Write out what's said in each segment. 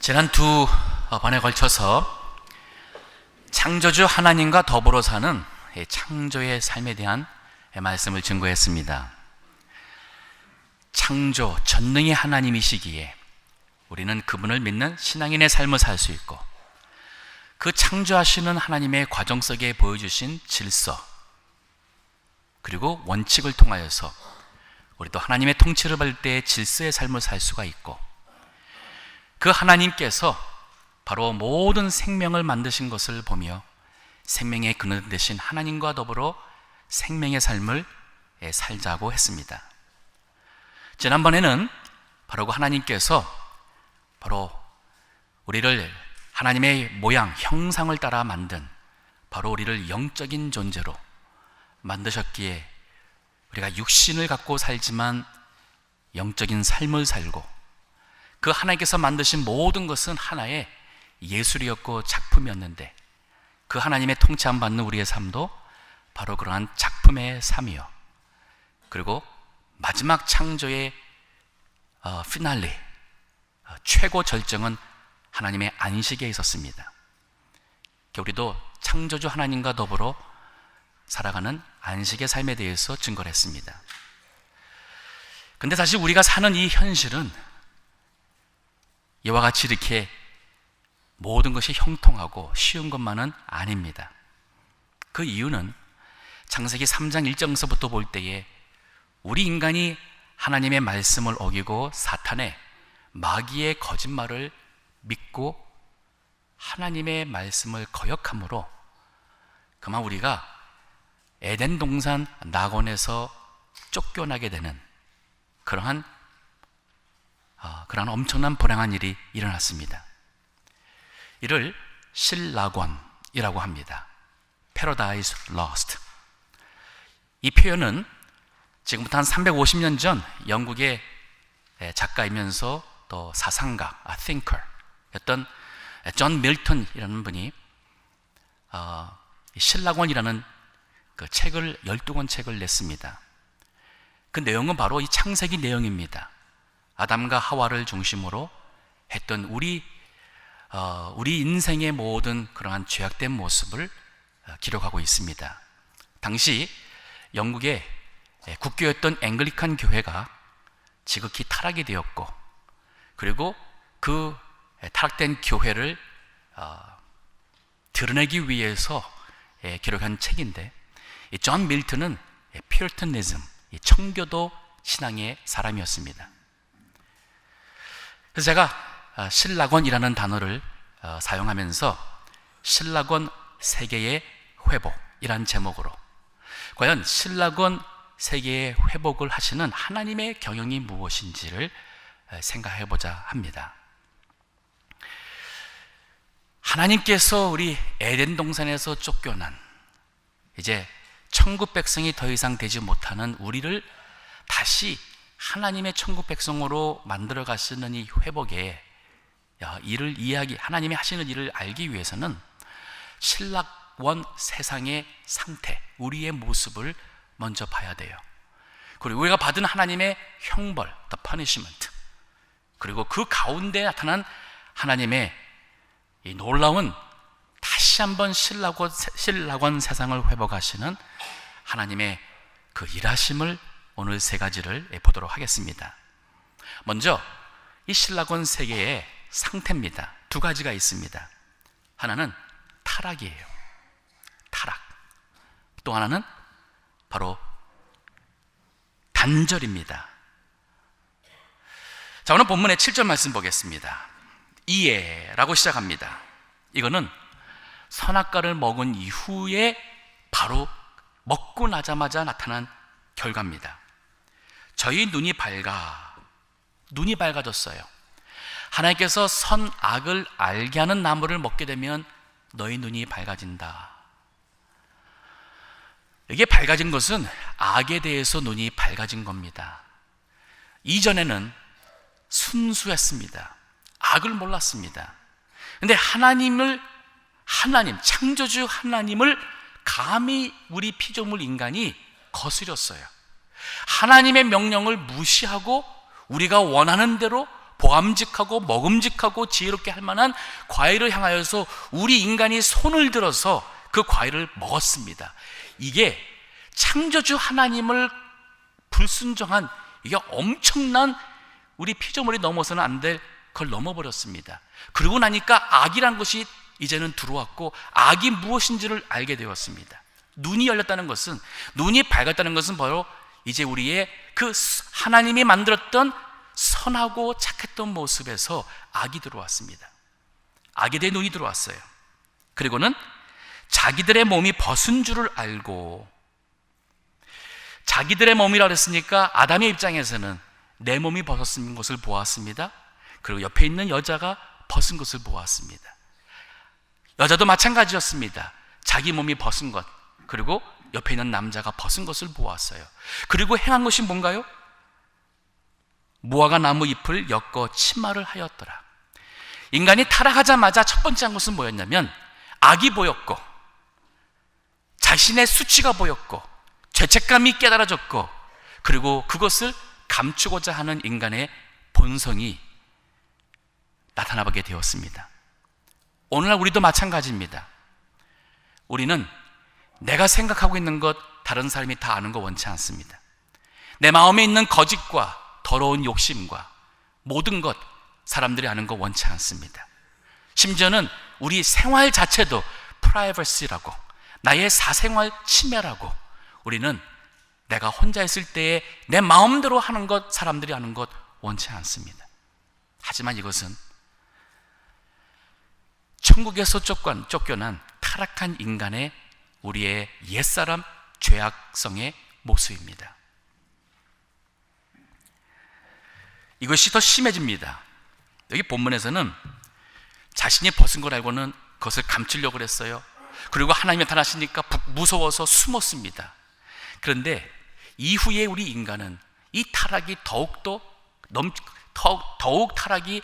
지난 두 번에 걸쳐서 창조주 하나님과 더불어 사는 창조의 삶에 대한 말씀을 증거했습니다. 창조, 전능의 하나님이시기에 우리는 그분을 믿는 신앙인의 삶을 살 수 있고, 그 창조하시는 하나님의 과정 속에 보여주신 질서 그리고 원칙을 통하여서 우리도 하나님의 통치를 받을 때의 질서의 삶을 살 수가 있고, 그 하나님께서 바로 모든 생명을 만드신 것을 보며 생명의 근원 되신 하나님과 더불어 생명의 삶을 살자고 했습니다. 지난번에는 바로 그 하나님께서 바로 우리를 하나님의 모양, 형상을 따라 만든 바로 우리를 영적인 존재로 만드셨기에 우리가 육신을 갖고 살지만 영적인 삶을 살고, 그 하나님께서 만드신 모든 것은 하나의 예술이었고 작품이었는데, 그 하나님의 통치함 받는 우리의 삶도 바로 그러한 작품의 삶이요, 그리고 마지막 창조의 피날레, 최고 절정은 하나님의 안식에 있었습니다. 우리도 창조주 하나님과 더불어 살아가는 안식의 삶에 대해서 증거를 했습니다. 근데 사실 우리가 사는 이 현실은 이와 같이 이렇게 모든 것이 형통하고 쉬운 것만은 아닙니다. 그 이유는 창세기 3장 1절서부터 볼 때에 우리 인간이 하나님의 말씀을 어기고 사탄의 마귀의 거짓말을 믿고 하나님의 말씀을 거역함으로 그만 우리가 에덴 동산 낙원에서 쫓겨나게 되는 그러한 엄청난 불행한 일이 일어났습니다. 이를 실낙원이라고 합니다. Paradise Lost. 이 표현은 지금부터 한 350년 전 영국의 작가이면서 또 사상가, thinker였던 존 밀턴이라는 분이 실낙원이라는 그 책을 12권 책을 냈습니다. 그 내용은 바로 이 창세기 내용입니다. 아담과 하와를 중심으로 했던 우리 인생의 모든 그러한 죄악된 모습을 기록하고 있습니다. 당시 영국의 국교였던 앵글리칸 교회가 지극히 타락이 되었고, 그리고 그 타락된 교회를 드러내기 위해서 기록한 책인데, 존 밀턴은 퓨리터니즘, 청교도 신앙의 사람이었습니다. 그래서 제가 실낙원이라는 단어를 사용하면서 실낙원 세계의 회복이라는 제목으로 과연 실낙원 세계의 회복을 하시는 하나님의 경영이 무엇인지를 생각해 보자 합니다. 하나님께서 우리 에덴 동산에서 쫓겨난 이제 천국 백성이 더 이상 되지 못하는 우리를 다시 하나님의 천국 백성으로 만들어 가시는 이 회복의 일을 하나님이 하시는 일을 알기 위해서는 실낙원 세상의 상태, 우리의 모습을 먼저 봐야 돼요. 그리고 우리가 받은 하나님의 형벌, the punishment, 그리고 그 가운데 나타난 하나님의 이 놀라운 다시 한번 실낙원 세상을 회복하시는 하나님의 그 일하심을 오늘 세 가지를 보도록 하겠습니다. 먼저 이 실낙원 세계의 상태입니다. 두 가지가 있습니다. 하나는 타락이에요. 타락. 또 하나는 바로 단절입니다. 자, 오늘 본문의 7절 말씀 보겠습니다. 이에라고 시작합니다. 이거는 선악과를 먹은 이후에 바로 먹고 나자마자 나타난 결과입니다. 저희 눈이 밝아졌어요. 하나님께서 선악을 알게 하는 나무를 먹게 되면 너희 눈이 밝아진다. 이게 밝아진 것은 악에 대해서 눈이 밝아진 겁니다. 이전에는 순수했습니다. 악을 몰랐습니다. 근데 창조주 하나님을 감히 우리 피조물 인간이 거스렸어요. 하나님의 명령을 무시하고 우리가 원하는 대로 보암직하고 먹음직하고 지혜롭게 할 만한 과일을 향하여서 우리 인간이 손을 들어서 그 과일을 먹었습니다. 이게 창조주 하나님을 불순종한, 이게 엄청난, 우리 피조물이 넘어서는 안 될 걸 넘어버렸습니다. 그러고 나니까 악이란 것이 이제는 들어왔고, 악이 무엇인지를 알게 되었습니다. 눈이 열렸다는 것은, 눈이 밝았다는 것은 바로 이제 우리의 그 하나님이 만들었던 선하고 착했던 모습에서 악이 들어왔습니다. 악에 대해 눈이 들어왔어요. 그리고는 자기들의 몸이 벗은 줄을 알고, 자기들의 몸이라 그랬으니까 아담의 입장에서는 내 몸이 벗어진 것을 보았습니다. 그리고 옆에 있는 여자가 벗은 것을 보았습니다. 여자도 마찬가지였습니다. 자기 몸이 벗은 것, 그리고 옆에 있는 남자가 벗은 것을 보았어요. 그리고 행한 것이 뭔가요? 무화과 나무 잎을 엮어 치마를 하였더라. 인간이 타락하자마자 첫 번째 한 것은 뭐였냐면, 악이 보였고, 자신의 수치가 보였고, 죄책감이 깨달아졌고, 그리고 그것을 감추고자 하는 인간의 본성이 나타나게 되었습니다. 오늘날 우리도 마찬가지입니다. 우리는 내가 생각하고 있는 것 다른 사람이 다 아는 거 원치 않습니다. 내 마음에 있는 거짓과 더러운 욕심과 모든 것 사람들이 아는 거 원치 않습니다. 심지어는 우리 생활 자체도 프라이버시라고, 나의 사생활 침해라고, 우리는 내가 혼자 있을 때에 내 마음대로 하는 것 사람들이 아는 것 원치 않습니다. 하지만 이것은 천국에서 쫓겨난 타락한 인간의, 우리의 옛사람 죄악성의 모습입니다. 이것이 더 심해집니다. 여기 본문에서는 자신이 벗은 걸 알고는 그것을 감추려고 그랬어요. 그리고 하나님이 나타나시니까 무서워서 숨었습니다. 그런데 이후에 우리 인간은 이 타락이 더욱 타락이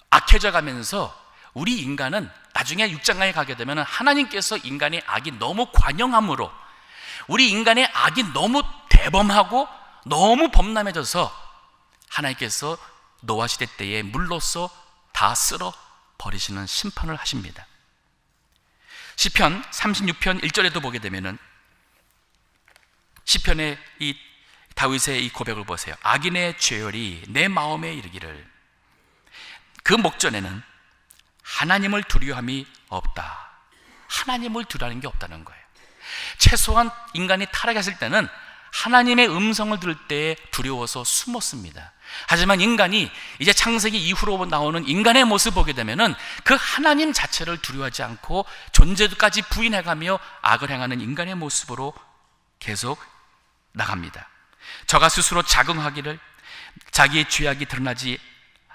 악해져 가면서, 우리 인간은 나중에 6장에 가게 되면 하나님께서 인간의 악이 너무 관영함으로, 우리 인간의 악이 너무 대범하고 너무 범람해져서 하나님께서 노아 시대 때에 물로써 다 쓸어 버리시는 심판을 하십니다. 시편 36편 1절에도 보게 되면은, 시편의 이 다윗의 이 고백을 보세요. 악인의 죄열이 내 마음에 이르기를, 그 목전에는 하나님을 두려움이 없다. 하나님을 두려워하는 게 없다는 거예요. 최소한 인간이 타락했을 때는 하나님의 음성을 들을 때 두려워서 숨었습니다. 하지만 인간이 이제 창세기 이후로 나오는 인간의 모습을 보게 되면은 그 하나님 자체를 두려워하지 않고 존재까지 부인해가며 악을 행하는 인간의 모습으로 계속 나갑니다. 저가 스스로 자긍하기를 자기의 죄악이 드러나지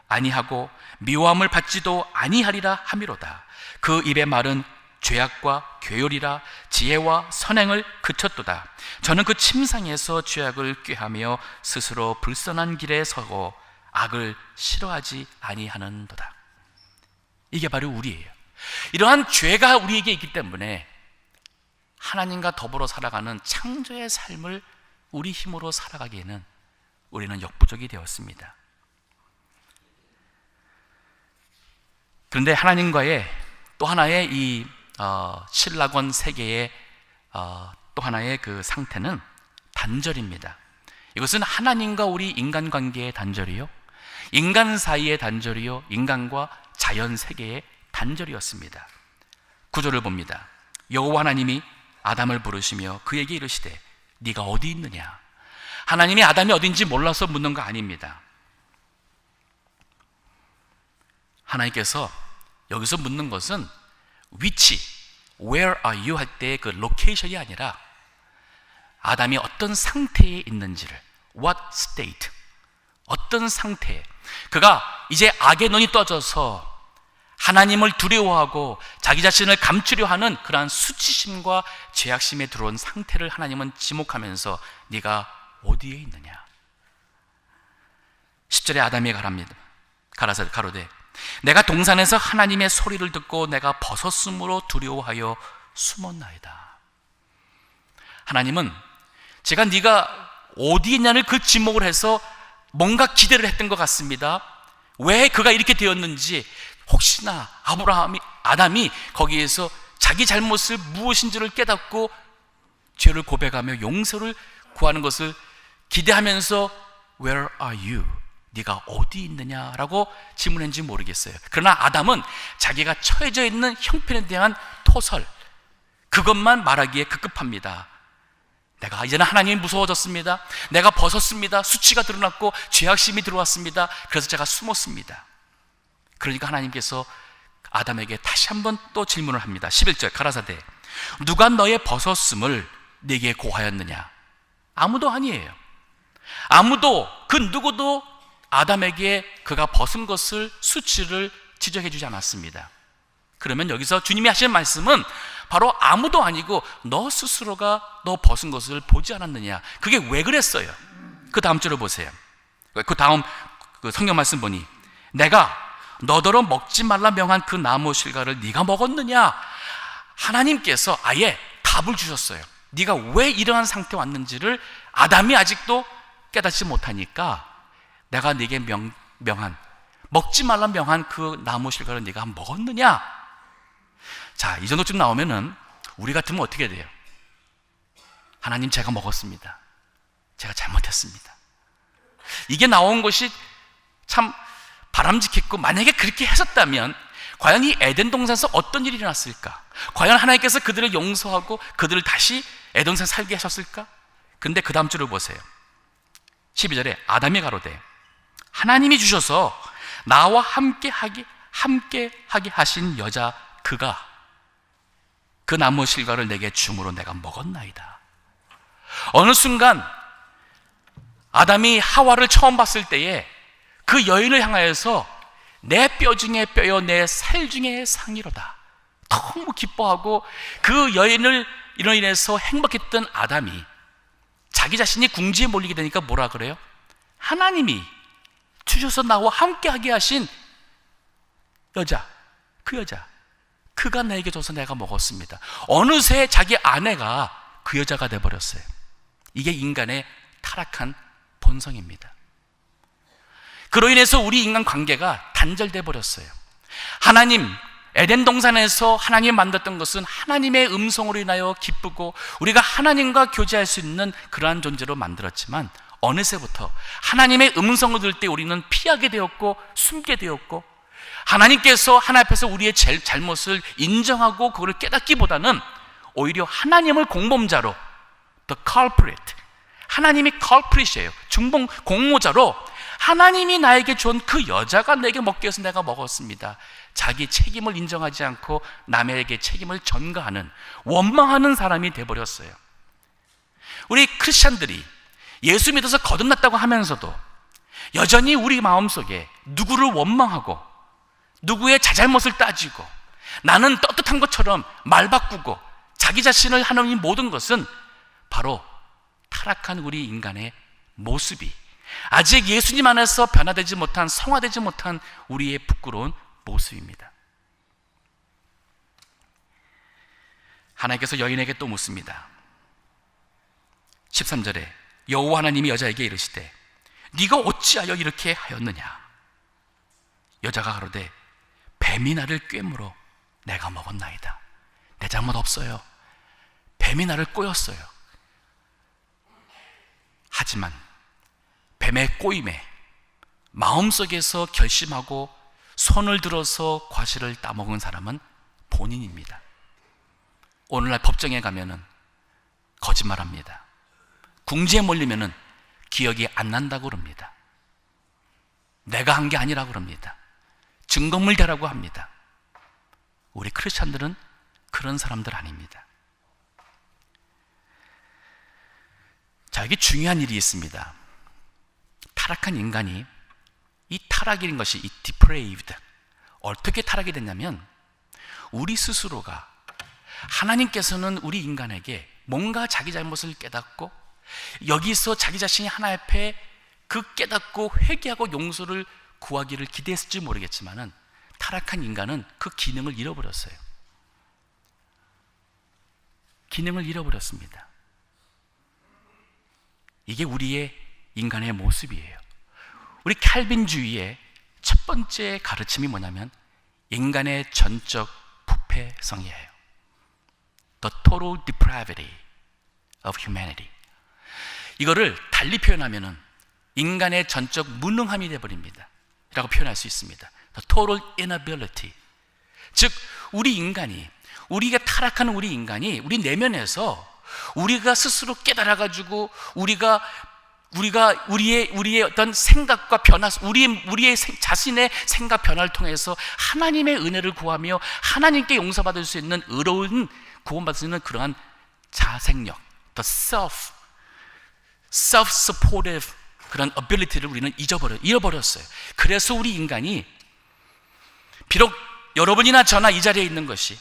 아니하고 미워함을 받지도 아니하리라 하미로다. 그 입의 말은 죄악과 괴열이라 지혜와 선행을 그쳤도다. 저는 그 침상에서 죄악을 꾀하며 스스로 불선한 길에 서고 악을 싫어하지 아니하는도다. 이게 바로 우리예요. 이러한 죄가 우리에게 있기 때문에 하나님과 더불어 살아가는 창조의 삶을 우리 힘으로 살아가기에는 우리는 역부족이 되었습니다. 그런데 하나님과의 또 하나의 이 신라권 세계의 또 하나의 그 상태는 단절입니다. 이것은 하나님과 우리 인간관계의 단절이요, 인간 사이의 단절이요, 인간과 자연 세계의 단절이었습니다. 구절을 봅니다. 여호와 하나님이 아담을 부르시며 그에게 이르시되 네가 어디 있느냐. 하나님이 아담이 어딘지 몰라서 묻는 거 아닙니다. 하나님께서 여기서 묻는 것은 위치, where are you 할 때 그 로케이션이 아니라 아담이 어떤 상태에 있는지를, what state, 어떤 상태에, 그가 이제 악의 눈이 떠져서 하나님을 두려워하고 자기 자신을 감추려 하는 그러한 수치심과 죄악심에 들어온 상태를 하나님은 지목하면서 네가 어디에 있느냐. 10절에 아담이 가라사 가로되 내가 동산에서 하나님의 소리를 듣고 내가 벗었으므로 두려워하여 숨었나이다. 하나님은 제가 네가 어디 있냐를 그 지목을 해서 뭔가 기대를 했던 것 같습니다. 왜 그가 이렇게 되었는지, 혹시나 아담이 거기에서 자기 잘못을 무엇인지를 깨닫고 죄를 고백하며 용서를 구하는 것을 기대하면서 Where are you? 네가 어디 있느냐라고 질문했는지 모르겠어요. 그러나 아담은 자기가 처해져 있는 형편에 대한 토설, 그것만 말하기에 급급합니다. 내가 이제는 하나님이 무서워졌습니다. 내가 벗었습니다. 수치가 드러났고 죄악심이 들어왔습니다. 그래서 제가 숨었습니다. 그러니까 하나님께서 아담에게 다시 한번 또 질문을 합니다. 11절 가라사대 누가 너의 벗었음을 네게 고하였느냐? 아무도 아니에요. 아무도, 그 누구도 아담에게 그가 벗은 것을, 수치를 지적해 주지 않았습니다. 그러면 여기서 주님이 하시는 말씀은 바로 아무도 아니고 너 스스로가 너 벗은 것을 보지 않았느냐. 그게 왜 그랬어요? 그 다음 줄을 보세요. 그 다음 그 성경 말씀 보니 내가 너더러 먹지 말라 명한 그 나무 실과를 네가 먹었느냐? 하나님께서 아예 답을 주셨어요. 네가 왜 이러한 상태에 왔는지를 아담이 아직도 깨닫지 못하니까 내가 네게 명한, 먹지 말라 명한 그 나무 실과를 네가 먹었느냐? 자, 이 정도쯤 나오면은 우리 같으면 어떻게 돼요? 하나님, 제가 먹었습니다. 제가 잘못했습니다. 이게 나온 것이 참 바람직했고, 만약에 그렇게 했었다면 과연 이 에덴 동산에서 어떤 일이 일어났을까? 과연 하나님께서 그들을 용서하고 그들을 다시 에덴 동산에 살게 하셨을까? 근데 그 다음 줄을 보세요. 12절에 아담이 가로되 하나님이 주셔서 나와 함께 하게 하신 여자 그가 그 나무 실과를 내게 줌으로 내가 먹었나이다. 어느 순간 아담이 하와를 처음 봤을 때에 그 여인을 향하여서 내 뼈 중에 뼈요 내 살 중에 상이로다, 너무 기뻐하고 그 여인을 이로 인해서 행복했던 아담이 자기 자신이 궁지에 몰리게 되니까 뭐라 그래요? 하나님이 주셔서 나와 함께하게 하신 여자, 그 여자, 그가 나에게 줘서 내가 먹었습니다. 어느새 자기 아내가 그 여자가 돼버렸어요. 이게 인간의 타락한 본성입니다. 그로 인해서 우리 인간 관계가 단절돼 버렸어요. 하나님, 에덴 동산에서 하나님 만들었던 것은 하나님의 음성으로 인하여 기쁘고 우리가 하나님과 교제할 수 있는 그러한 존재로 만들었지만 어느새부터 하나님의 음성을 들을 때 우리는 피하게 되었고 숨게 되었고, 하나님께서 하나님 앞에서 우리의 잘못을 인정하고 그걸 깨닫기보다는 오히려 하나님을 공범자로, the culprit, 하나님이 culprit이에요. 중봉 공모자로 하나님이 나에게 준 그 여자가 내게 먹게 해서 내가 먹었습니다. 자기 책임을 인정하지 않고 남에게 책임을 전가하는, 원망하는 사람이 되어버렸어요. 우리 크리스찬들이 예수 믿어서 거듭났다고 하면서도 여전히 우리 마음속에 누구를 원망하고 누구의 자잘못을 따지고 나는 떳떳한 것처럼 말 바꾸고 자기 자신을 하는 이 모든 것은 바로 타락한 우리 인간의 모습이, 아직 예수님 안에서 변화되지 못한, 성화되지 못한 우리의 부끄러운 모습입니다. 하나님께서 여인에게 또 묻습니다. 13절에 여호와 하나님이 여자에게 이르시되 네가 어찌하여 이렇게 하였느냐? 여자가 가로되 뱀이 나를 꿰물어 내가 먹었나이다. 내 잘못 없어요. 뱀이 나를 꼬였어요. 하지만 뱀의 꼬임에 마음속에서 결심하고 손을 들어서 과실을 따먹은 사람은 본인입니다. 오늘날 법정에 가면은 거짓말합니다. 궁지에 몰리면은 기억이 안 난다고 그럽니다. 내가 한 게 아니라고 그럽니다. 증거물 대라고 합니다. 우리 크리스찬들은 그런 사람들 아닙니다. 자, 여기 중요한 일이 있습니다. 타락한 인간이, 이 타락인 것이 이 depraved, 어떻게 타락이 됐냐면 우리 스스로가, 하나님께서는 우리 인간에게 뭔가 자기 잘못을 깨닫고 여기서 자기 자신이 하나님 앞에 그 깨닫고 회개하고 용서를 구하기를 기대했을지 모르겠지만은 타락한 인간은 그 기능을 잃어버렸어요. 기능을 잃어버렸습니다. 이게 우리의 인간의 모습이에요. 우리 칼빈주의의 첫 번째 가르침이 뭐냐면 인간의 전적 부패성이에요. The total depravity of humanity. 이거를 달리 표현하면은 인간의 전적 무능함이 되어버립니다 라고 표현할 수 있습니다. The total inability. 즉 우리 인간이, 우리가 타락한 우리 인간이 우리 내면에서 우리가 스스로 깨달아가지고 우리의 어떤 생각과 변화, 우리의 자신의 생각 변화를 통해서 하나님의 은혜를 구하며 하나님께 용서받을 수 있는 의로운 구원받을 수 있는 그러한 자생력, the self-supportive 그런 ability를 우리는 잃어버렸어요. 그래서 우리 인간이 비록 여러분이나 저나 이 자리에 있는 것이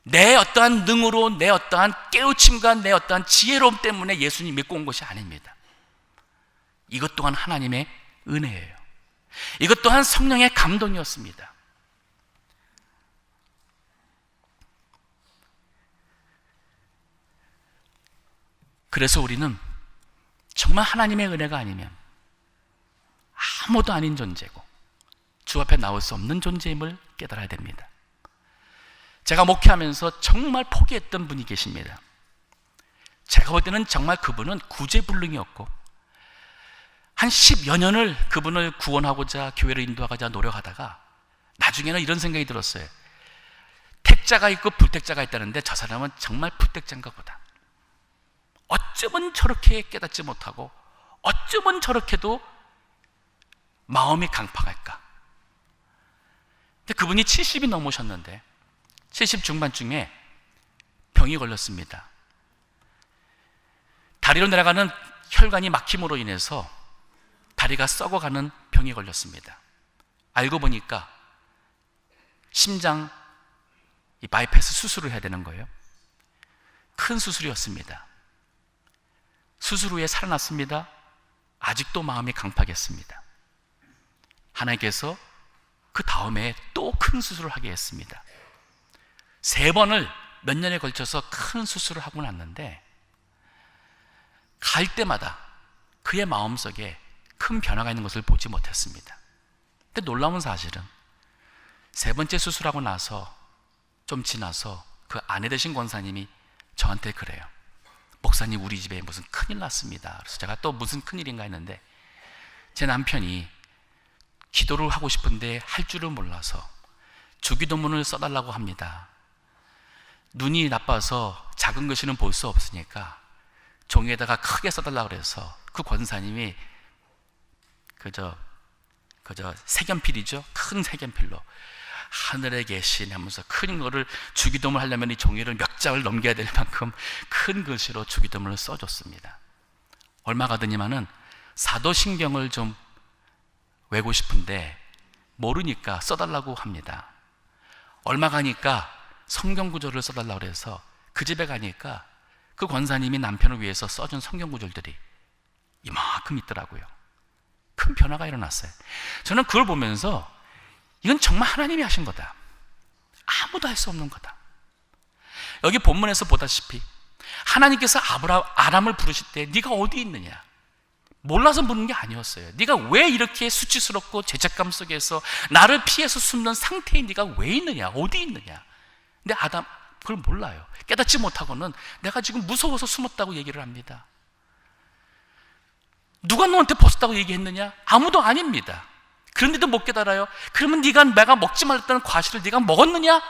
내 어떠한 능으로, 내 어떠한 깨우침과 내 어떠한 지혜로움 때문에 예수님 믿고 온 것이 아닙니다. 이것 또한 하나님의 은혜예요. 이것 또한 성령의 감동이었습니다. 그래서 우리는 정말 하나님의 은혜가 아니면 아무도 아닌 존재고 주 앞에 나올 수 없는 존재임을 깨달아야 됩니다. 제가 목회하면서 정말 포기했던 분이 계십니다. 제가 볼 때는 정말 그분은 구제불능이었고 한 10여 년을 그분을 구원하고자 교회를 인도하고자 노력하다가 나중에는 이런 생각이 들었어요. 택자가 있고 불택자가 있다는데 저 사람은 정말 불택자인가 보다. 어쩌면 저렇게 깨닫지 못하고 어쩌면 저렇게도 마음이 강팍할까. 근데 그분이 70이 넘으셨는데 70 중반쯤에 병이 걸렸습니다. 다리로 내려가는 혈관이 막힘으로 인해서 다리가 썩어가는 병이 걸렸습니다. 알고 보니까 심장 이 바이패스 수술을 해야 되는 거예요. 큰 수술이었습니다. 수술 후에 살아났습니다. 아직도 마음이 강팍했습니다. 하나님께서 그 다음에 또 큰 수술을 하게 했습니다. 3번을 몇 년에 걸쳐서 큰 수술을 하고 났는데 갈 때마다 그의 마음속에 큰 변화가 있는 것을 보지 못했습니다. 근데 놀라운 사실은 3번째 수술하고 나서 좀 지나서 그 아내 되신 권사님이 저한테 그래요. 목사님, 우리 집에 무슨 큰일 났습니다. 그래서 제가 또 무슨 큰일인가 했는데 제 남편이 기도를 하고 싶은데 할 줄을 몰라서 주기도문을 써달라고 합니다. 눈이 나빠서 작은 글씨는 볼 수 없으니까 종이에다가 크게 써달라고 그래서 그 권사님이 그저 색연필이죠. 큰 색연필로 하늘에 계신 하면서 큰 거를 주기도문을 하려면 이 종이를 몇 장을 넘겨야 될 만큼 큰 글씨로 주기도문을 써줬습니다. 얼마 가더니만은 사도신경을 좀 외고 싶은데 모르니까 써달라고 합니다. 얼마 가니까 성경구절을 써달라고 해서 그 집에 가니까 그 권사님이 남편을 위해서 써준 성경구절들이 이만큼 있더라고요. 큰 변화가 일어났어요. 저는 그걸 보면서 이건 정말 하나님이 하신 거다. 아무도 할 수 없는 거다. 여기 본문에서 보다시피 하나님께서 아람을 부르실 때 네가 어디 있느냐? 몰라서 부르는 게 아니었어요. 네가 왜 이렇게 수치스럽고 죄책감 속에서 나를 피해서 숨는 상태에 네가 왜 있느냐? 어디 있느냐? 근데 아담 그걸 몰라요. 깨닫지 못하고는 내가 지금 무서워서 숨었다고 얘기를 합니다. 누가 너한테 벗었다고 얘기했느냐? 아무도 아닙니다. 그런데도 못 깨달아요. 그러면 네가 내가 먹지 말랬다는 과실을 네가 먹었느냐?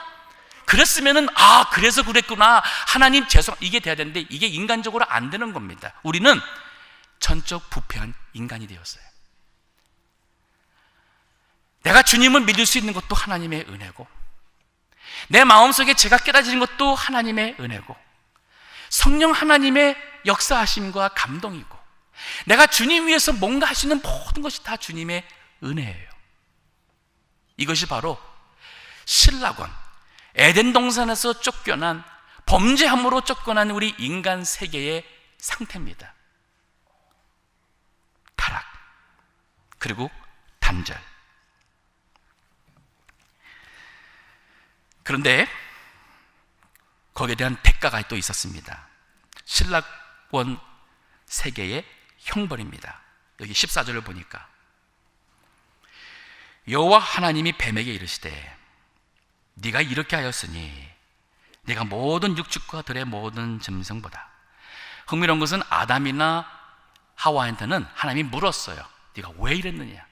그랬으면은 그래서 그랬구나. 하나님 죄송. 이게 돼야 되는데 이게 인간적으로 안 되는 겁니다. 우리는 전적 부패한 인간이 되었어요. 내가 주님을 믿을 수 있는 것도 하나님의 은혜고 내 마음속에 제가 깨달아지는 것도 하나님의 은혜고 성령 하나님의 역사하심과 감동이고 내가 주님 위해서 뭔가 할 수 있는 모든 것이 다 주님의 은혜예요. 이것이 바로 신라권 에덴 동산에서 쫓겨난 범죄함으로 쫓겨난 우리 인간 세계의 상태입니다. 타락 그리고 단절. 그런데 거기에 대한 대가가 또 있었습니다. 신라권 세계의 형벌입니다. 여기 14절을 보니까 여호와 하나님이 뱀에게 이르시되 네가 이렇게 하였으니 네가 모든 육축과 들의 모든 짐승보다. 흥미로운 것은 아담이나 하와한테는 하나님이 물었어요. 네가 왜 이랬느냐.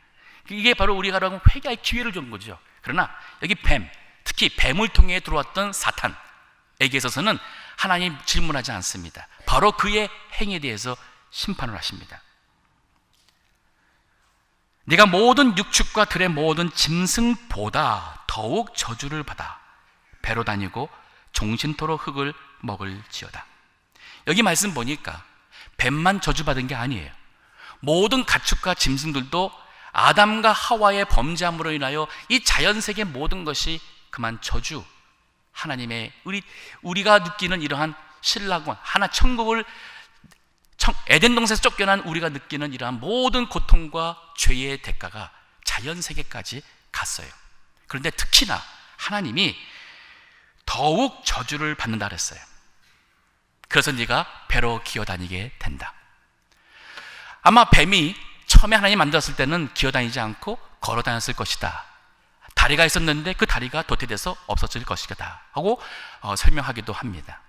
이게 바로 우리가 회개할 기회를 준 거죠. 그러나 여기 뱀, 특히 뱀을 통해 들어왔던 사탄에게 있어서는 하나님 질문하지 않습니다. 바로 그의 행위에 대해서 심판을 하십니다. 네가 모든 육축과 들의 모든 짐승보다 더욱 저주를 받아 배로 다니고 종신토록 흙을 먹을지어다. 여기 말씀 보니까 뱀만 저주받은 게 아니에요. 모든 가축과 짐승들도 아담과 하와의 범죄함으로 인하여 이 자연세계 모든 것이 그만 저주, 하나님의 우리가 느끼는 이러한 신라군, 하나 천국을 에덴 동산에서 쫓겨난 우리가 느끼는 이러한 모든 고통과 죄의 대가가 자연세계까지 갔어요. 그런데 특히나 하나님이 더욱 저주를 받는다 그랬어요. 그래서 네가 배로 기어다니게 된다. 아마 뱀이 처음에 하나님 만들었을 때는 기어다니지 않고 걸어다녔을 것이다. 다리가 있었는데 그 다리가 도태돼서 없어질 것이다 하고 설명하기도 합니다.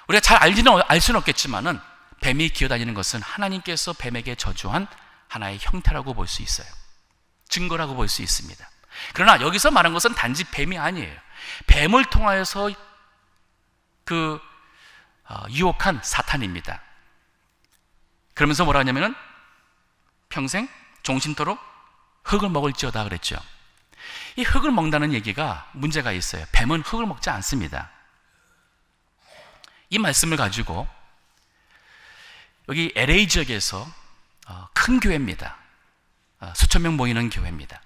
우리가 잘 알 수는 없겠지만은 뱀이 기어다니는 것은 하나님께서 뱀에게 저주한 하나의 형태라고 볼 수 있어요. 증거라고 볼 수 있습니다. 그러나 여기서 말한 것은 단지 뱀이 아니에요. 뱀을 통하여서 유혹한 사탄입니다. 그러면서 뭐라 하냐면은 평생 종신토록 흙을 먹을지어다 그랬죠. 이 흙을 먹는다는 얘기가 문제가 있어요. 뱀은 흙을 먹지 않습니다. 이 말씀을 가지고 여기 LA 지역에서 큰 교회입니다. 수천 명 모이는 교회입니다.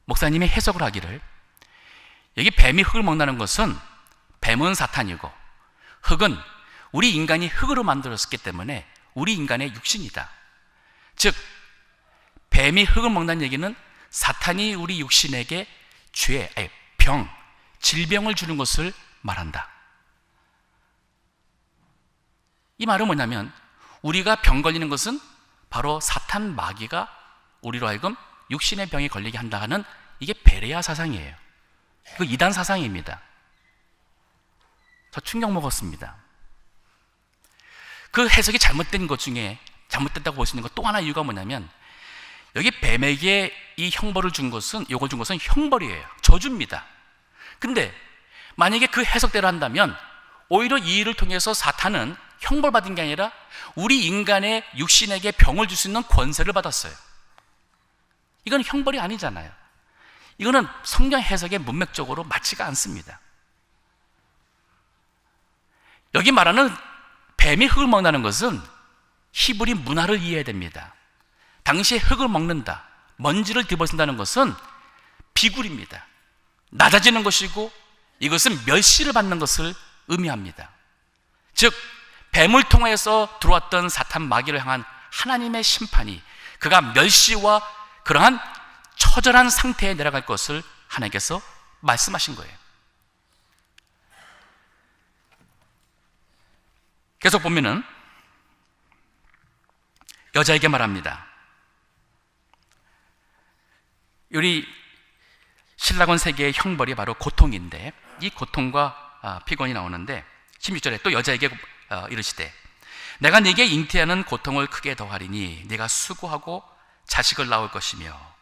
목사님이 해석을 하기를 여기 뱀이 흙을 먹는다는 것은 뱀은 사탄이고 흙은 우리 인간이 흙으로 만들었기 때문에 우리 인간의 육신이다. 즉 뱀이 흙을 먹는다는 얘기는 사탄이 우리 육신에게 질병을 주는 것을 말한다. 이 말은 뭐냐면 우리가 병 걸리는 것은 바로 사탄 마귀가 우리로 하여금 육신의 병이 걸리게 한다 하는 이게 베레아 사상이에요. 그 이단 사상입니다. 저 충격 먹었습니다. 그 해석이 잘못된 것 중에 잘못됐다고 볼 수 있는 것 또 하나 이유가 뭐냐면 여기 뱀에게 이 형벌을 준 것은 형벌이에요. 저주입니다. 근데 만약에 그 해석대로 한다면 오히려 이 일을 통해서 사탄은 형벌받은 게 아니라 우리 인간의 육신에게 병을 줄 수 있는 권세를 받았어요. 이건 형벌이 아니잖아요. 이거는 성경 해석에 문맥적으로 맞지가 않습니다. 여기 말하는 뱀이 흙을 먹는다는 것은 히브리 문화를 이해해야 됩니다. 당시에 흙을 먹는다, 먼지를 뒤집어쓴다는 것은 비굴입니다. 낮아지는 것이고 이것은 멸시를 받는 것을 의미합니다. 즉 뱀을 통해서 들어왔던 사탄 마귀를 향한 하나님의 심판이 그가 멸시와 그러한 처절한 상태에 내려갈 것을 하나님께서 말씀하신 거예요. 계속 보면은 여자에게 말합니다. 우리 신라곤 세계의 형벌이 바로 고통인데 이 고통과 피곤이 나오는데 16절에 또 여자에게 이르시되 내가 네게 잉태하는 고통을 크게 더하리니 네가 수고하고 자식을 낳을 것이며.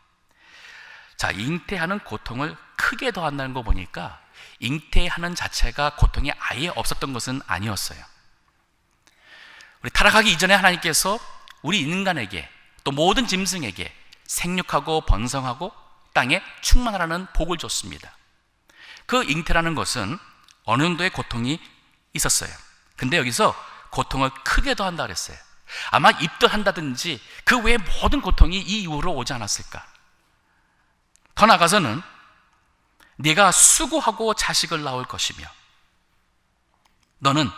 자, 잉태하는 고통을 크게 더한다는 거 보니까 잉태하는 자체가 고통이 아예 없었던 것은 아니었어요. 우리 타락하기 이전에 하나님께서 우리 인간에게 또 모든 짐승에게 생육하고 번성하고 땅에 충만하라는 복을 줬습니다. 그 잉태라는 것은 어느 정도의 고통이 있었어요. 근데 여기서 고통을 크게 더한다 그랬어요. 아마 입덧한다든지 그 외의 모든 고통이 이 이후로 오지 않았을까. 더 나아가서는 네가 수고하고 자식을 낳을 것이며 너는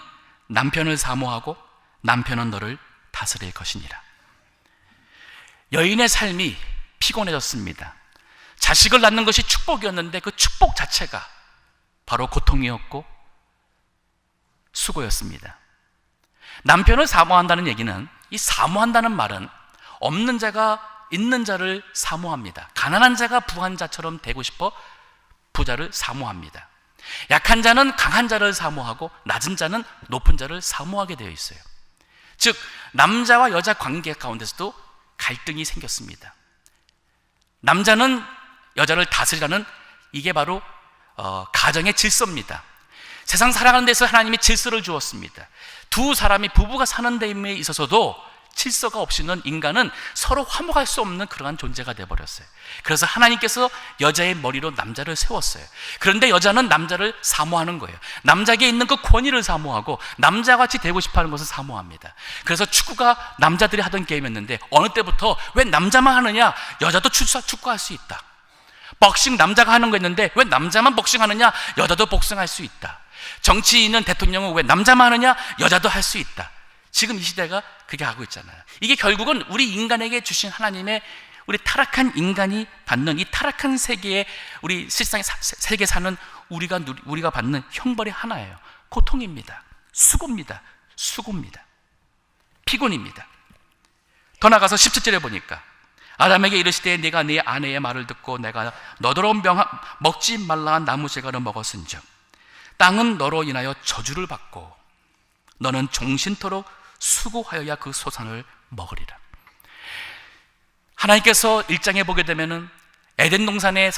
남편을 사모하고 남편은 너를 다스릴 것이니라. 여인의 삶이 피곤해졌습니다. 자식을 낳는 것이 축복이었는데 그 축복 자체가 바로 고통이었고 수고였습니다. 남편을 사모한다는 얘기는 이 사모한다는 말은 없는 자가 있는 자를 사모합니다. 가난한 자가 부한 자처럼 되고 싶어 부자를 사모합니다. 약한 자는 강한 자를 사모하고 낮은 자는 높은 자를 사모하게 되어 있어요. 즉 남자와 여자 관계 가운데서도 갈등이 생겼습니다. 남자는 여자를 다스리라는, 이게 바로 가정의 질서입니다. 세상 살아가는 데서 하나님이 질서를 주었습니다. 두 사람이 부부가 사는 데 있어서도 질서가 없이는 인간은 서로 화목할 수 없는 그러한 존재가 되어버렸어요. 그래서 하나님께서 여자의 머리로 남자를 세웠어요. 그런데 여자는 남자를 사모하는 거예요. 남자에게 있는 그 권위를 사모하고 남자같이 되고 싶어하는 것을 사모합니다. 그래서 축구가 남자들이 하던 게임이었는데 어느 때부터 왜 남자만 하느냐, 여자도 축구할 수 있다. 복싱 남자가 하는 거였는데 왜 남자만 복싱하느냐, 여자도 복싱할 수 있다. 정치인은, 대통령은 왜 남자만 하느냐, 여자도 할 수 있다. 지금 이 시대가 그게 하고 있잖아요. 이게 결국은 우리 인간에게 주신 하나님의, 우리 타락한 인간이 받는 이 타락한 세계에, 우리 세계 사는 우리가 받는 형벌이 하나예요. 고통입니다. 수고입니다. 피곤입니다. 더 나가서 17절에 보니까 아담에게 이르시되 네가 네 아내의 말을 듣고 내가 너더러운 먹지 말라 한 나무 제가를 먹었은즉 땅은 너로 인하여 저주를 받고 너는 종신토록 수고하여야 그 소산을 먹으리라. 하나님께서 1장에 보게 되면은 에덴 동산에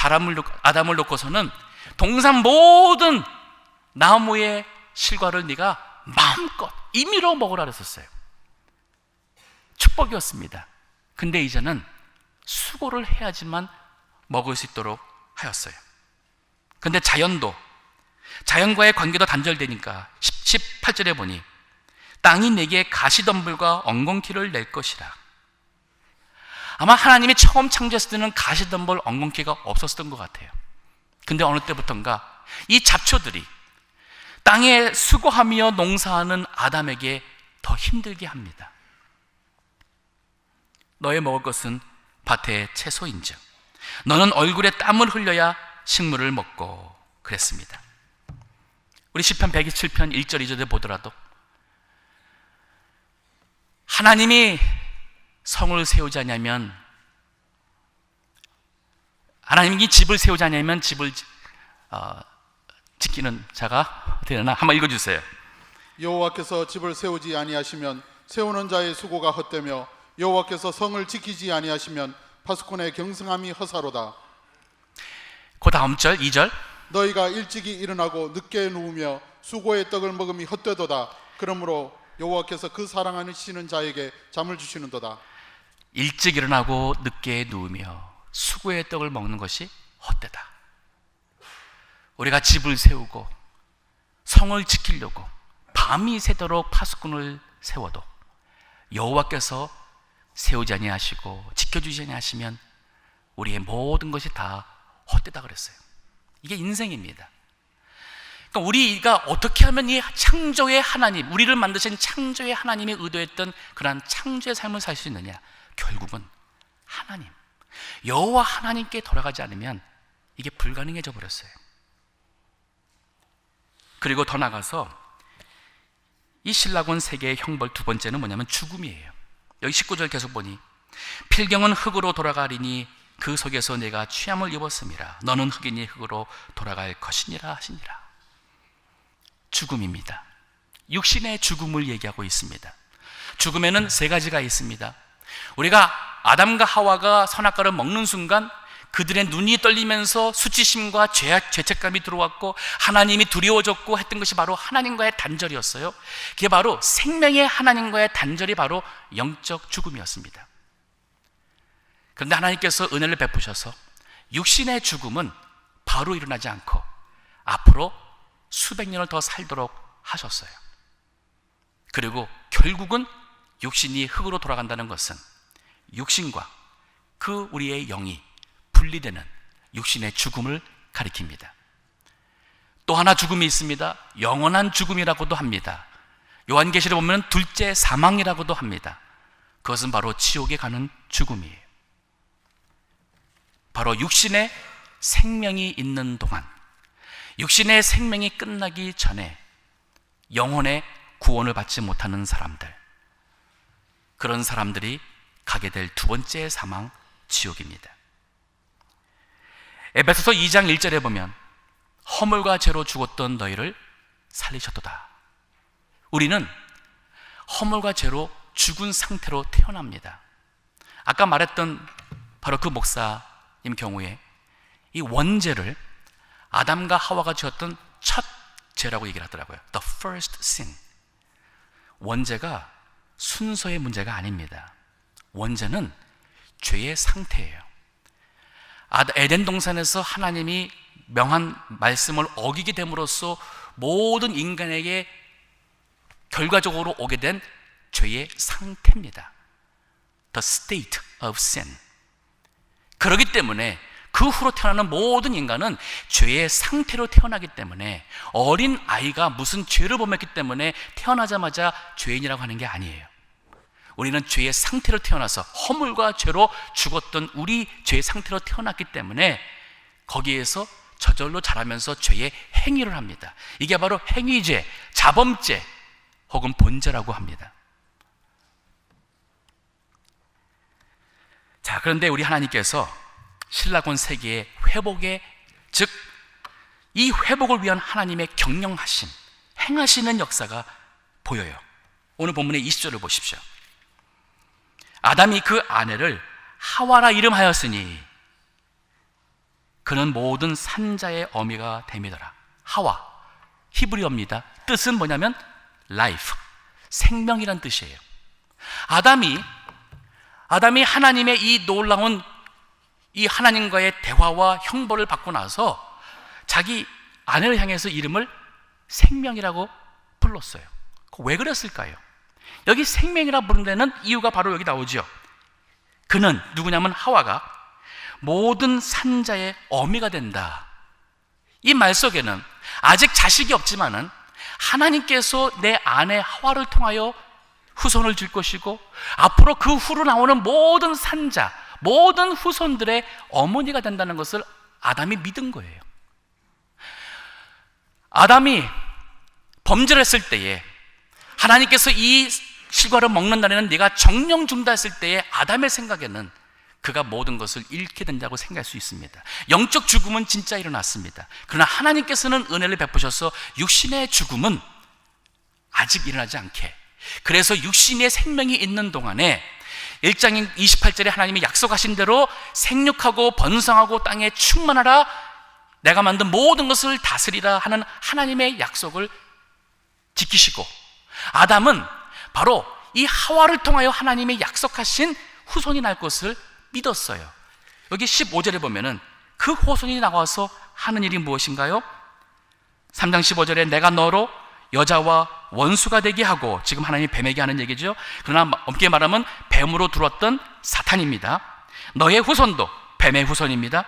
아담을 놓고서는 동산 모든 나무의 실과를 네가 마음껏 임의로 먹으라 그랬었어요. 축복이었습니다. 근데 이제는 수고를 해야지만 먹을 수 있도록 하였어요. 근데 자연과의 관계도 단절되니까 18절에 보니 땅이 내게 가시덤불과 엉겅퀴를 낼 것이라. 아마 하나님이 처음 창조했을 때는 가시덤불, 엉겅퀴가 없었던 것 같아요. 근데 어느 때부턴가 이 잡초들이 땅에 수고하며 농사하는 아담에게 더 힘들게 합니다. 너의 먹을 것은 밭의 채소인즉 너는 얼굴에 땀을 흘려야 식물을 먹고 그랬습니다. 우리 시편 127편 1절 2절에 보더라도 하나님이 성을 세우지 않으면, 하나님이 집을 세우지 않으면 집을 지키는 자가 되려나? 한번 읽어주세요. 여호와께서 집을 세우지 아니하시면 세우는 자의 수고가 헛되며 여호와께서 성을 지키지 아니하시면 파수꾼의 경성함이 허사로다. 그 다음 절 2절 너희가 일찍이 일어나고 늦게 누우며 수고의 떡을 먹음이 헛되도다. 그러므로 여호와께서 그 사랑하시는 자에게 잠을 주시는도다. 일찍 일어나고 늦게 누우며 수고의 떡을 먹는 것이 헛되다. 우리가 집을 세우고 성을 지키려고 밤이 새도록 파수꾼을 세워도 여호와께서 세우지 아니하시고 지켜주지 아니하시면 우리의 모든 것이 다 헛되다 그랬어요. 이게 인생입니다. 그러니까 우리가 어떻게 하면 이 창조의 하나님, 우리를 만드신 창조의 하나님이 의도했던 그러한 창조의 삶을 살 수 있느냐? 결국은 하나님, 여호와 하나님께 돌아가지 않으면 이게 불가능해져 버렸어요. 그리고 더 나가서 이 신라곤 세계의 형벌 두 번째는 뭐냐면 죽음이에요. 여기 19절 계속 보니 필경은 흙으로 돌아가리니 그 속에서 내가 취함을 입었음이라. 너는 흙이니 흙으로 돌아갈 것이니라 하시니라. 죽음입니다. 육신의 죽음을 얘기하고 있습니다. 죽음에는 세 가지가 있습니다. 우리가 아담과 하와가 선악과를 먹는 순간 그들의 눈이 떨리면서 수치심과 죄책감이 들어왔고 하나님이 두려워졌고 했던 것이 바로 하나님과의 단절이었어요. 그게 바로 생명의 하나님과의 단절이 바로 영적 죽음이었습니다. 그런데 하나님께서 은혜를 베푸셔서 육신의 죽음은 바로 일어나지 않고 앞으로 수백 년을 더 살도록 하셨어요. 그리고 결국은 육신이 흙으로 돌아간다는 것은 육신과 그 우리의 영이 분리되는 육신의 죽음을 가리킵니다. 또 하나 죽음이 있습니다. 영원한 죽음이라고도 합니다. 요한계시를 보면 둘째 사망이라고도 합니다. 그것은 바로 지옥에 가는 죽음이에요. 바로 육신의 생명이 있는 동안, 육신의 생명이 끝나기 전에 영혼의 구원을 받지 못하는 사람들, 그런 사람들이 가게 될 두 번째 사망, 지옥입니다. 에베소서 2장 1절에 보면 허물과 죄로 죽었던 너희를 살리셨도다. 우리는 허물과 죄로 죽은 상태로 태어납니다. 아까 말했던 바로 그 목사님 경우에 이 원죄를 아담과 하와가 지었던 첫 죄라고 얘기를 하더라고요. The first sin. 원죄가 순서의 문제가 아닙니다. 원죄는 죄의 상태예요. 에덴 동산에서 하나님이 명한 말씀을 어기게 됨으로써 모든 인간에게 결과적으로 오게 된 죄의 상태입니다. The state of sin. 그렇기 때문에 그 후로 태어나는 모든 인간은 죄의 상태로 태어나기 때문에 어린 아이가 무슨 죄를 범했기 때문에 태어나자마자 죄인이라고 하는 게 아니에요. 우리는 죄의 상태로 태어나서 허물과 죄로 죽었던 우리 죄의 상태로 태어났기 때문에 거기에서 저절로 자라면서 죄의 행위를 합니다. 이게 바로 행위죄, 자범죄 혹은 본죄라고 합니다. 자, 그런데 우리 하나님께서 신라곤 세계의 회복의, 즉 이 회복을 위한 하나님의 경영하심, 행하시는 역사가 보여요. 오늘 본문의 20절을 보십시오. 아담이 그 아내를 하와라 이름하였으니 그는 모든 산자의 어미가 됨이더라. 하와, 히브리어입니다. 뜻은 뭐냐면 life, 생명이란 뜻이에요. 아담이 하나님의 이 놀라운 이 하나님과의 대화와 형벌을 받고 나서 자기 아내를 향해서 이름을 생명이라고 불렀어요. 왜 그랬을까요? 여기 생명이라 부른 데는 이유가 바로 여기 나오죠. 그는 누구냐면 하와가 모든 산자의 어미가 된다. 이 말 속에는 아직 자식이 없지만은 하나님께서 내 아내 하와를 통하여 후손을 줄 것이고 앞으로 그 후로 나오는 모든 산자, 모든 후손들의 어머니가 된다는 것을 아담이 믿은 거예요. 아담이 범죄를 했을 때에 하나님께서 이 실과를 먹는 날에는 네가 정령 죽는다 했을 때에 아담의 생각에는 그가 모든 것을 잃게 된다고 생각할 수 있습니다. 영적 죽음은 진짜 일어났습니다. 그러나 하나님께서는 은혜를 베푸셔서 육신의 죽음은 아직 일어나지 않게, 그래서 육신의 생명이 있는 동안에 1장 28절에 하나님이 약속하신 대로 생육하고 번성하고 땅에 충만하라, 내가 만든 모든 것을 다스리라 하는 하나님의 약속을 지키시고, 아담은 바로 이 하와를 통하여 하나님의 약속하신 후손이 날 것을 믿었어요. 여기 15절에 보면은 그 후손이 나와서 하는 일이 무엇인가요? 3장 15절에 내가 너로 여자와 원수가 되게 하고, 지금 하나님이 뱀에게 하는 얘기죠. 그러나 엄게 말하면 뱀으로 들었던 사탄입니다. 너의 후손도 뱀의 후손입니다.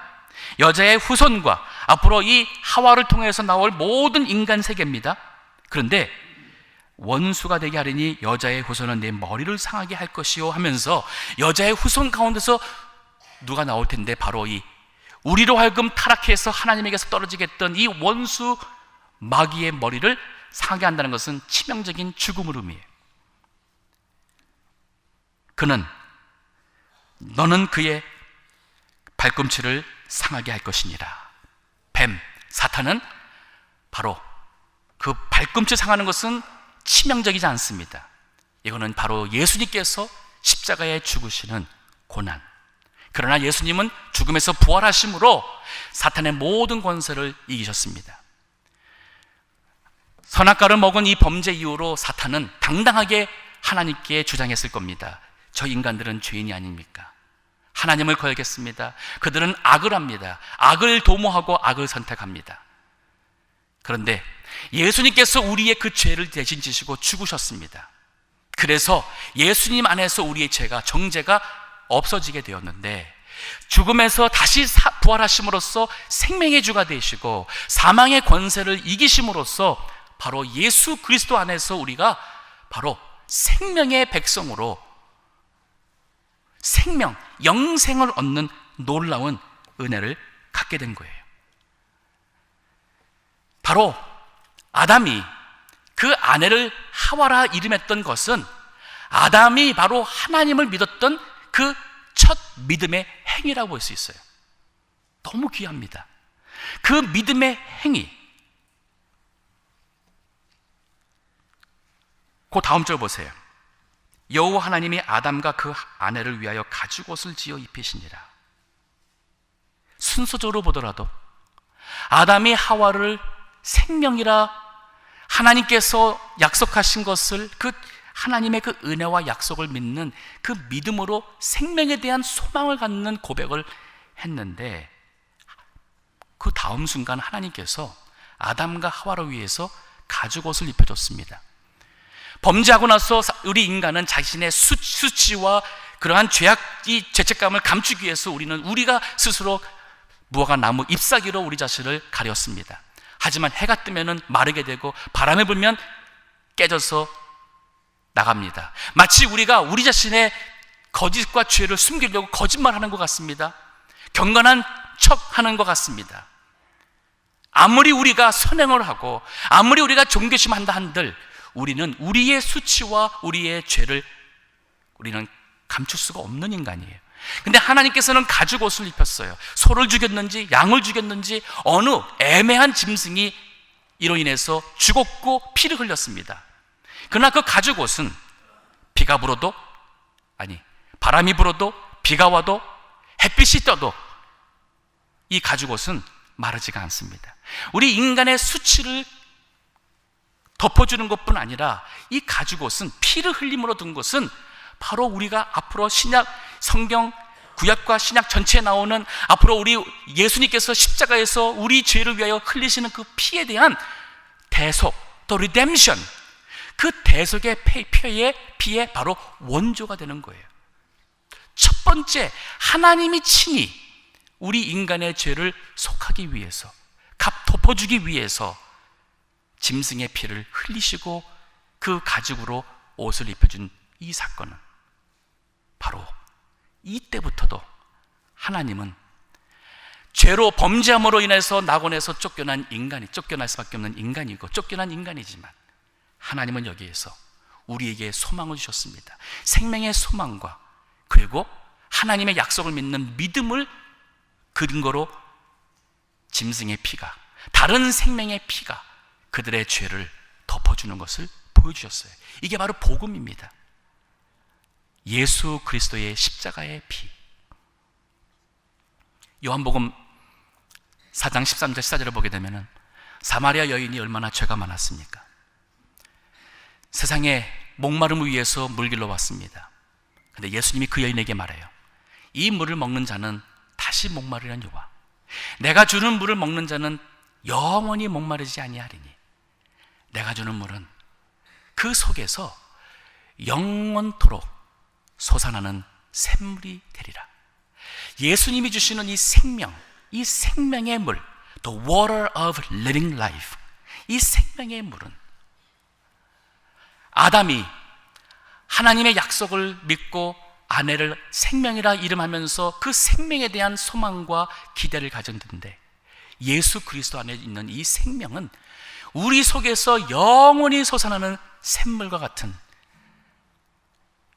여자의 후손과 앞으로 이 하와를 통해서 나올 모든 인간 세계입니다. 그런데 원수가 되게 하리니 여자의 후손은 내 머리를 상하게 할 것이요 하면서 여자의 후손 가운데서 누가 나올 텐데 바로 이 우리로 하여금 타락해서 하나님에게서 떨어지게 했던 이 원수 마귀의 머리를 상하게 한다는 것은 치명적인 죽음을 의미해요. 너는 그의 발꿈치를 상하게 할 것이니라. 뱀, 사탄은 바로 그 발꿈치 상하는 것은 치명적이지 않습니다. 이거는 바로 예수님께서 십자가에 죽으시는 고난. 그러나 예수님은 죽음에서 부활하심으로 사탄의 모든 권세를 이기셨습니다. 선악과를 먹은 이 범죄 이후로 사탄은 당당하게 하나님께 주장했을 겁니다. 저 인간들은 죄인이 아닙니까? 하나님을 걸겠습니다. 그들은 악을 합니다. 악을 도모하고 악을 선택합니다. 그런데 예수님께서 우리의 그 죄를 대신 지시고 죽으셨습니다. 그래서 예수님 안에서 우리의 죄가, 정죄가 없어지게 되었는데, 죽음에서 다시 부활하심으로써 생명의 주가 되시고 사망의 권세를 이기심으로써 바로 예수 그리스도 안에서 우리가 바로 생명의 백성으로 생명, 영생을 얻는 놀라운 은혜를 갖게 된 거예요. 바로 아담이 그 아내를 하와라 이름했던 것은 아담이 바로 하나님을 믿었던 그 첫 믿음의 행위라고 볼 수 있어요. 너무 귀합니다. 그 믿음의 행위. 그 다음 절 보세요. 여호와 하나님이 아담과 그 아내를 위하여 가죽옷을 지어 입히시니라. 순서적으로 보더라도 아담이 하와를 생명이라 하나님께서 약속하신 것을, 그 하나님의 그 은혜와 약속을 믿는 그 믿음으로 생명에 대한 소망을 갖는 고백을 했는데, 그 다음 순간 하나님께서 아담과 하와를 위해서 가죽옷을 입혀줬습니다. 범죄하고 나서 우리 인간은 자신의 수치와 그러한 죄책감을 감추기 위해서 우리가 스스로 무화과 나무 잎사귀로 우리 자신을 가렸습니다. 하지만 해가 뜨면 마르게 되고 바람이 불면 깨져서 나갑니다. 마치 우리가 우리 자신의 거짓과 죄를 숨기려고 거짓말하는 것 같습니다. 경건한 척하는 것 같습니다. 아무리 우리가 선행을 하고 아무리 우리가 종교심한다 한들 우리는 우리의 수치와 우리의 죄를 우리는 감출 수가 없는 인간이에요. 근데 하나님께서는 가죽옷을 입혔어요. 소를 죽였는지 양을 죽였는지 어느 애매한 짐승이 이로 인해서 죽었고 피를 흘렸습니다. 그러나 그 가죽옷은 비가 불어도, 아니 바람이 불어도, 비가 와도, 햇빛이 떠도 이 가죽옷은 마르지가 않습니다. 우리 인간의 수치를 덮어주는 것뿐 아니라 이 가죽옷은, 피를 흘림으로 든 것은 바로 우리가 앞으로 신약, 성경, 구약과 신약 전체에 나오는 앞으로 우리 예수님께서 십자가에서 우리 죄를 위하여 흘리시는 그 피에 대한 대속, 또 리뎀션, 그 대속의 피에 바로 원조가 되는 거예요. 첫 번째, 하나님이 친히 우리 인간의 죄를 속하기 위해서, 덮어주기 위해서 짐승의 피를 흘리시고 그 가죽으로 옷을 입혀준 이 사건은 바로 이때부터도 하나님은 죄로 범죄함으로 인해서 낙원에서 쫓겨날 수밖에 없는 인간이고 쫓겨난 인간이지만 하나님은 여기에서 우리에게 소망을 주셨습니다. 생명의 소망과 그리고 하나님의 약속을 믿는 믿음을 근거로 짐승의 피가, 다른 생명의 피가 그들의 죄를 덮어주는 것을 보여주셨어요. 이게 바로 복음입니다. 예수 그리스도의 십자가의 피. 요한복음 4장 13절 14절을 보게 되면 사마리아 여인이 얼마나 죄가 많았습니까? 세상에 목마름을 위해서 물 길러 왔습니다. 근데 예수님이 그 여인에게 말해요. 이 물을 먹는 자는 다시 목마르려니와 내가 주는 물을 먹는 자는 영원히 목마르지 아니하리니 내가 주는 물은 그 속에서 영원토록 솟아나는 샘물이 되리라. 예수님이 주시는 이 생명, 이 생명의 물, the water of living life, 이 생명의 물은 아담이 하나님의 약속을 믿고 아내를 생명이라 이름하면서 그 생명에 대한 소망과 기대를 가졌는데, 예수 그리스도 안에 있는 이 생명은 우리 속에서 영원히 솟아나는 샘물과 같은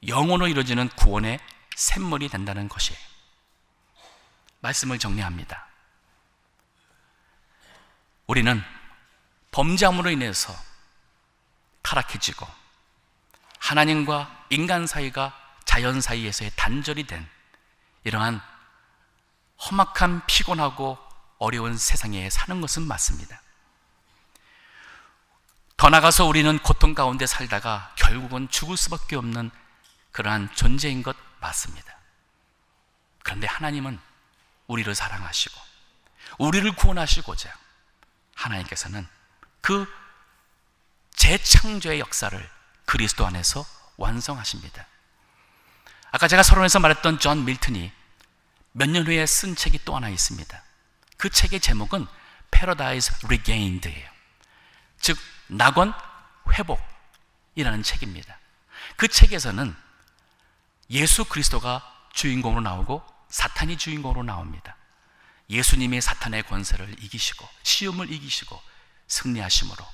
영혼으로 이루어지는 구원의 샘물이 된다는 것이에요. 말씀을 정리합니다. 우리는 범죄함으로 인해서 타락해지고 하나님과 인간 사이가 자연 사이에서의 단절이 된 이러한 험악한 피곤하고 어려운 세상에 사는 것은 맞습니다. 더 나아가서 우리는 고통 가운데 살다가 결국은 죽을 수밖에 없는 그러한 존재인 것 맞습니다. 그런데 하나님은 우리를 사랑하시고 우리를 구원하시고자 하나님께서는 그 재창조의 역사를 그리스도 안에서 완성하십니다. 아까 제가 서론에서 말했던 존 밀턴이 몇 년 후에 쓴 책이 또 하나 있습니다. 그 책의 제목은 Paradise Regained예요. 즉 낙원 회복이라는 책입니다. 그 책에서는 예수 그리스도가 주인공으로 나오고 사탄이 주인공으로 나옵니다. 예수님이 사탄의 권세를 이기시고 시험을 이기시고 승리하심으로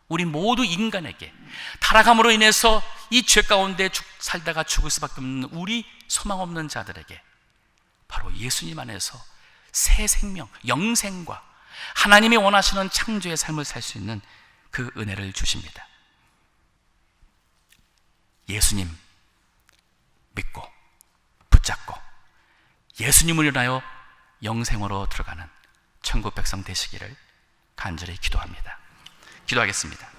우리 모두 인간에게 타락함으로 인해서 이 죄 가운데 살다가 죽을 수밖에 없는 우리 소망 없는 자들에게 바로 예수님 안에서 새 생명, 영생과 하나님이 원하시는 창조의 삶을 살 수 있는 그 은혜를 주십니다. 예수님 믿고 붙잡고 예수님을 인하여 영생으로 들어가는 천국 백성 되시기를 간절히 기도합니다. 기도하겠습니다.